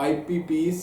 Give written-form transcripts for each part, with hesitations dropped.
IPP's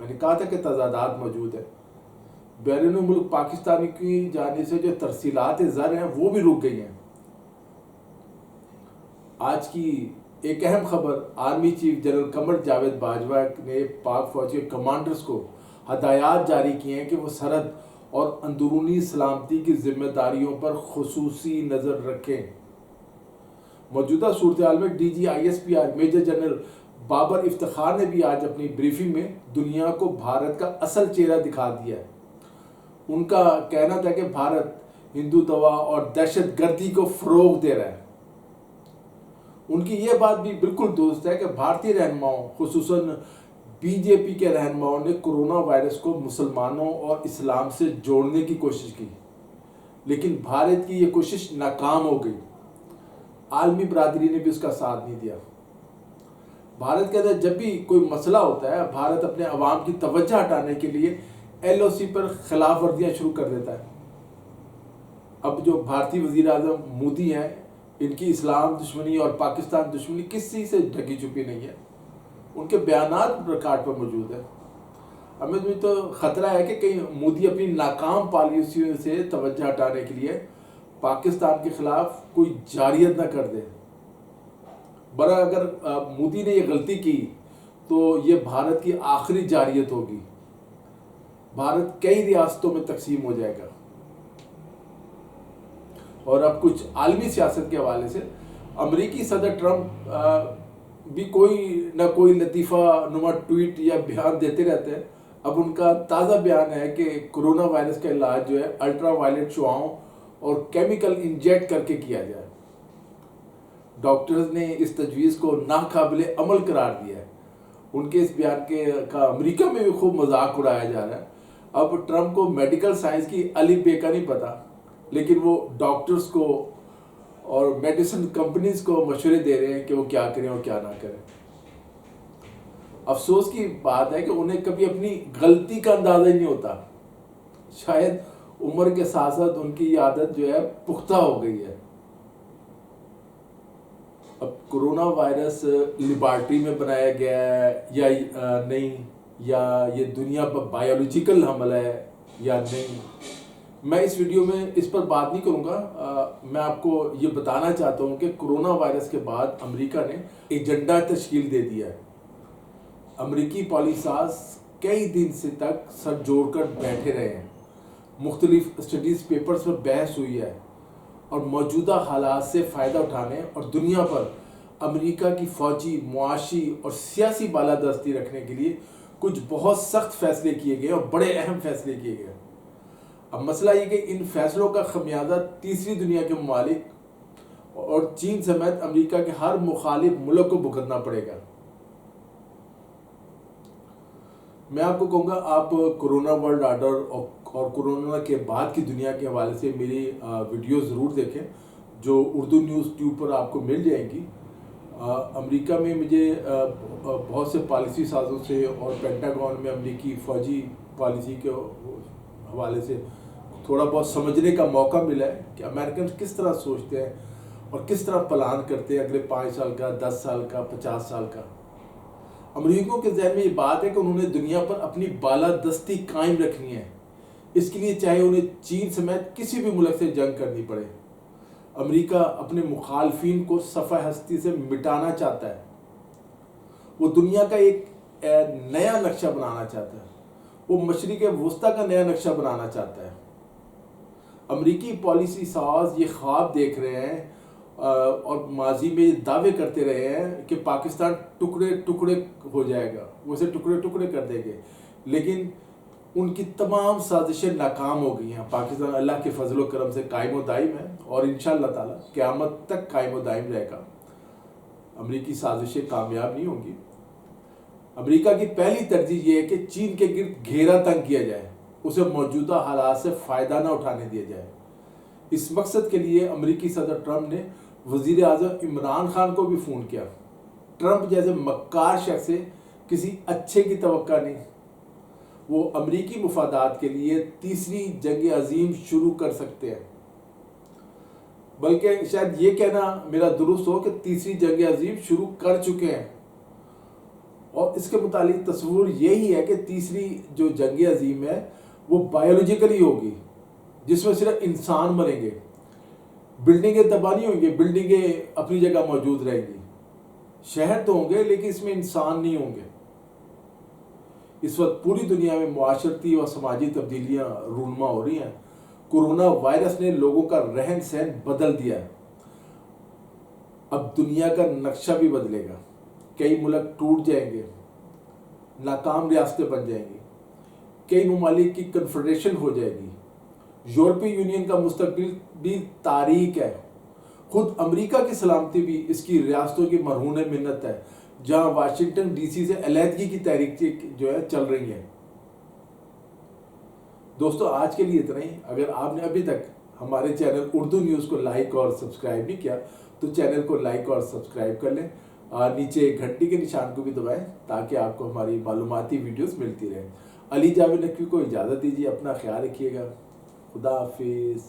میں نے کہا تھا کہ تضادات موجود ہیں. بیرون ملک پاکستانی کی جانب سے جو ترسیلات زر ہیں وہ بھی رک گئی ہیں. آج کی ایک اہم خبر، army chief general Qamar Javed Bajwa نے پاک فوجی کمانڈرز کو ہدایات جاری کی ہیں کہ وہ سرحد اور اندرونی سلامتی کی ذمہ داریوں پر خصوصی نظر رکھیں. موجودہ صورتحال میں D G I S P R major general Babar Iftikhar نے بھی آج اپنی بریفنگ میں دنیا کو بھارت کا اصل چہرہ دکھا دیا ہے. ان کا کہنا تھا کہ بھارت ہندوتوا اور دہشت گردی کو فروغ دے رہا ہے. ان کی یہ بات بھی بالکل درست ہے کہ بھارتی رہنماؤں خصوصاً بی جے پی کے رہنماؤں نے کرونا وائرس کو مسلمانوں اور اسلام سے جوڑنے کی کوشش کی، لیکن بھارت کی یہ کوشش ناکام ہو گئی. عالمی برادری نے بھی اس کا ساتھ نہیں دیا. بھارت کے اندر جب بھی کوئی مسئلہ ہوتا ہے، بھارت اپنے عوام کی توجہ ہٹانے کے لیے ایل او سی پر خلاف ورزیاں شروع کر دیتا ہے. اب جو بھارتی وزیر اعظم مودی ہیں، ان کی اسلام دشمنی اور پاکستان دشمنی کسی سے ڈھکی چھپی نہیں ہے. ان کے بیانات ریکارڈ پر موجود ہے. ہمیں تو خطرہ ہے کہ کہیں مودی اپنی ناکام پالیسیوں سے توجہ ہٹانے کے لیے پاکستان کے خلاف کوئی جارحیت نہ کر دے. برا اگر مودی نے یہ غلطی کی تو یہ بھارت کی آخری جارحیت ہوگی. بھارت کئی ریاستوں میں تقسیم ہو جائے گا. اور اب کچھ عالمی سیاست کے حوالے سے امریکی صدر ٹرمپ بھی کوئی نہ کوئی لطیفہ نما ٹویٹ یا بیان دیتے رہتے ہیں. اب ان کا تازہ بیان ہے کہ کرونا وائرس کا علاج جو ہے الٹرا وائلٹ شعاؤں اور کیمیکل انجیکٹ کر کے کیا جائے. ڈاکٹرز نے اس تجویز کو ناقابل عمل قرار دیا ہے. ان کے اس بیان کا امریکہ میں بھی خوب مذاق اڑایا جا رہا ہے. اب ٹرمپ کو میڈیکل سائنس کی الف بے کا نہیں پتا، لیکن وہ ڈاکٹرز کو اور میڈیسن کمپنیز کو مشورے دے رہے ہیں کہ وہ کیا کریں اور کیا نہ کریں. افسوس کی بات ہے کہ انہیں کبھی اپنی غلطی کا اندازہ ہی نہیں ہوتا. شاید عمر کے ساتھ ساتھ ان کی یہ عادت جو ہے پختہ ہو گئی ہے. اب کرونا وائرس لیبارٹری میں بنایا گیا ہے یا نہیں، یا یہ دنیا پر بایولوجیکل حملہ ہے یا نہیں، میں اس ویڈیو میں اس پر بات نہیں کروں گا. میں آپ کو یہ بتانا چاہتا ہوں کہ کرونا وائرس کے بعد امریکہ نے ایجنڈا تشکیل دے دیا ہے. امریکی پالیسی ساز کئی دن سے تک سر جوڑ کر بیٹھے رہے ہیں. مختلف اسٹڈیز پیپرز پر بحث ہوئی ہے اور موجودہ حالات سے فائدہ اٹھانے اور دنیا پر امریکہ کی فوجی، معاشی اور سیاسی بالادستی رکھنے کے لیے کچھ بہت سخت فیصلے کیے گئے اور بڑے اہم فیصلے کیے گئے. اب مسئلہ یہ کہ ان فیصلوں کا خمیازہ تیسری دنیا کے ممالک اور چین سمیت امریکہ کے ہر مخالف ملک کو بھگتنا پڑے گا. میں آپ کو کہوں گا آپ کرونا ورلڈ آرڈر اور کرونا کے بعد کی دنیا کے حوالے سے میری ویڈیو ضرور دیکھیں جو اردو نیوز ٹیوب پر آپ کو مل جائیں گی. امریکہ میں مجھے بہت سے پالیسی سازوں سے اور پینٹاگون میں امریکی فوجی پالیسی کے حوالے سے تھوڑا بہت سمجھنے کا موقع ملا ہے کہ امریکنز کس طرح سوچتے ہیں اور کس طرح پلان کرتے ہیں اگلے 5 سال کا، 10 سال کا، 50 سال کا. امریکیوں کے ذہن میں یہ بات ہے کہ انہوں نے دنیا پر اپنی بالادستی قائم رکھنی ہے. اس کے لیے چاہے انہیں چین سمیت کسی بھی ملک سے جنگ کرنی پڑے. امریکہ اپنے مخالفین کو صفحہ ہستی سے مٹانا چاہتا ہے. وہ دنیا کا ایک نیا نقشہ بنانا چاہتا ہے. وہ مشرق وسطیٰ کا نیا نقشہ بنانا چاہتا ہے. امریکی پالیسی ساز یہ خواب دیکھ رہے ہیں اور ماضی میں یہ دعوے کرتے رہے ہیں کہ پاکستان ٹکڑے ٹکڑے ہو جائے گا، وہ اسے ٹکڑے ٹکڑے کر دیں گے. لیکن ان کی تمام سازشیں ناکام ہو گئی ہیں. پاکستان اللہ کے فضل و کرم سے قائم و دائم ہے اور انشاءاللہ تعالی قیامت تک قائم و دائم رہے گا. امریکی سازشیں کامیاب نہیں ہوں گی. امریکہ کی پہلی ترجیح یہ ہے کہ چین کے گرد گھیرا تنگ کیا جائے، اسے موجودہ حالات سے فائدہ نہ اٹھانے دیا جائے. اس مقصد کے لیے امریکی صدر ٹرمپ نے وزیر اعظم عمران خان کو بھی فون کیا. ٹرمپ جیسے مکار شخص سے کسی اچھے کی توقع نہیں. وہ امریکی مفادات کے لیے تیسری جنگ عظیم شروع کر سکتے ہیں، بلکہ شاید یہ کہنا میرا درست ہو کہ تیسری جنگ عظیم شروع کر چکے ہیں. اور اس کے متعلق تصور یہی ہے کہ تیسری جو جنگ عظیم ہے وہ بایولوجیکلی ہوگی، جس میں صرف انسان مریں گے، بلڈنگیں تباہ نہیں ہوں گی، بلڈنگیں اپنی جگہ موجود رہیں گی، شہر تو ہوں گے لیکن اس میں انسان نہیں ہوں گے۔ اس وقت پوری دنیا میں معاشرتی اور سماجی تبدیلیاں رونما ہو رہی ہیں۔ کورونا وائرس نے لوگوں کا رہن سہن بدل دیا ہے۔ اب دنیا کا نقشہ بھی بدلے گا، کئی ملک ٹوٹ جائیں گے، ناکام ریاستیں بن جائیں گی، کئی ممالک کی کنفیڈریشن ہو جائے گی۔ یورپی یونین کا مستقبل بھی تاریک ہے۔ خود امریکہ کی سلامتی بھی اس کی ریاستوں کی مرہون منت ہے، جہاں واشنگٹن ڈی سی سے علیحدگی کی تحریک جو ہے چل رہی ہے۔ دوستو آج کے لیے اتنا ہی۔ اگر آپ نے ابھی تک ہمارے چینل اردو نیوز کو لائک اور سبسکرائب نہیں کیا تو چینل کو لائک اور سبسکرائب کر لیں، اور نیچے گھنٹی کے نشان کو بھی دبائیں تاکہ آپ کو ہماری معلوماتی ویڈیوز ملتی رہیں۔ علی جاوید نقوی کو اجازت دیجیے، اپنا خیال رکھیے گا۔ خدا حافظ۔